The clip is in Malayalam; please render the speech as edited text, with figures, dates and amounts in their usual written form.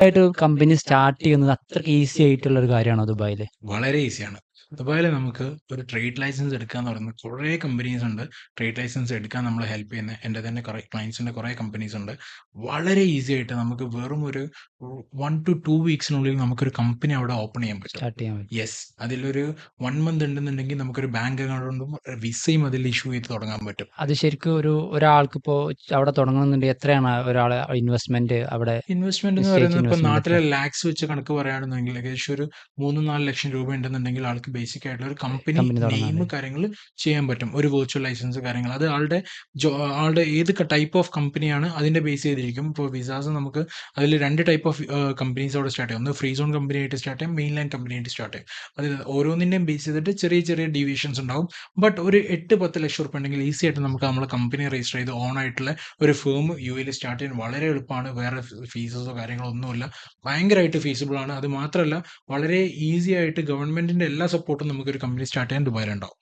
ആയിട്ട് കമ്പനി സ്റ്റാർട്ട് ചെയ്യുന്നത് അത്രയ്ക്ക് ഈസി ആയിട്ടുള്ള ഒരു കാര്യമാണോ ദുബായില്? വളരെ ഈസിയാണ്. ദുബായില് നമുക്ക് ഒരു ട്രേഡ് ലൈസൻസ് എടുക്കാന്ന് പറയുന്നത് കുറേ കമ്പനീസ് ഉണ്ട്. ട്രേഡ് ലൈസൻസ് എടുക്കാൻ നമ്മളെ ഹെൽപ്പ് ചെയ്യുന്ന എൻ്റെ തന്നെ കുറേ ക്ലയൻറ്റ്സിൻ്റെ കുറേ കമ്പനീസ് ഉണ്ട്. വളരെ ഈസി ആയിട്ട് നമുക്ക് വെറും ഒരു 1 to 2 വീക്സിനുള്ളിൽ നമുക്കൊരു കമ്പനി അവിടെ ഓപ്പൺ ചെയ്യാൻ പറ്റും. സ്റ്റാർട്ട് ചെയ്യാൻ പറ്റും. യെസ്. അതിലൊരു 1 മന്ത് ഉണ്ടെന്നുണ്ടെങ്കിൽ നമുക്കൊരു ബാങ്ക് അക്കൗണ്ടും വിസയും അതിൽ ഇഷ്യൂ ചെയ്ത് തുടങ്ങാൻ പറ്റും. അത് ശരിക്കും ഒരാൾക്കിപ്പോ അവിടെ തുടങ്ങണമെന്നുണ്ടെങ്കിൽ എത്രയാണ് ഒരാളെ ഇൻവെസ്റ്റ്മെന്റ് അവിടെ ഇൻവെസ്റ്റ്മെന്റ് എന്ന് നിശ്ചയിച്ച പറയുന്നത് ഇപ്പൊ ഇൻവെസ്റ്റ്മെന്റ് എത്ര? നാട്ടിലെ ലാക്സ് വെച്ച് കണക്ക് പറയുകയാണെന്നുണ്ടെങ്കിൽ ഏകദേശം ഒരു 3-4 ലക്ഷം രൂപ ഉണ്ടെന്നുണ്ടെങ്കിൽ ആൾക്ക് ബേസിക് ആയിട്ടുള്ള ഒരു കമ്പനി കമ്പനി നെയിം തുടങ്ങാല്ലേ? കാര്യങ്ങൾ ചെയ്യാൻ പറ്റും. ഒരു വെർച്വൽ ലൈസൻസ് കാര്യങ്ങൾ അത് ആളുടെ ഏത് ടൈപ്പ് ഓഫ് കമ്പനിയാണ് അതിന്റെ ബേസ് ചെയ്തിരിക്കും. ഇപ്പോൾ വിസാസ് നമുക്ക് അതിൽ 2 ടൈപ്പ് ഓഫ് കമ്പനീസ് അവിടെ സ്റ്റാർട്ട് ചെയ്യും. ഒന്ന് ഫ്രീ സോൺ കമ്പനി ആയിട്ട് സ്റ്റാർട്ട് ചെയ്യും, മെയിൻ ലൈൻ കമ്പനി ആയിട്ട് സ്റ്റാർട്ട് ചെയ്യും. അത് ഓരോന്നിന്റെയും ബേസ് ചെയ്തിട്ട് ചെറിയ ചെറിയ ഡീവിയേഷൻസ് ഉണ്ടാവും. ബട്ട് ഒരു 8-10 ലക്ഷം റുപ്യ ഉണ്ടെങ്കിൽ ഈസി ആയിട്ട് നമുക്ക് നമ്മളെ കമ്പനി രജിസ്റ്റർ ചെയ്ത് ഓൺ ആയിട്ടുള്ള ഒരു ഫേം യുഎയിൽ സ്റ്റാർട്ട് ചെയ്യാൻ വളരെ എളുപ്പമാണ്. വേറെ ഫീസസോ കാര്യങ്ങളോ ഒന്നുമില്ല. ഭയങ്കരമായിട്ട് ഫീസിബിൾ ആണ്. അത് മാത്രമല്ല വളരെ ഈസി ആയിട്ട് ഗവൺമെന്റിന്റെ എല്ലാ സപ്പോർട്ടും നമുക്കൊരു കമ്പനി സ്റ്റാർട്ട് ചെയ്യാൻ ദുബായിലുണ്ടാവും.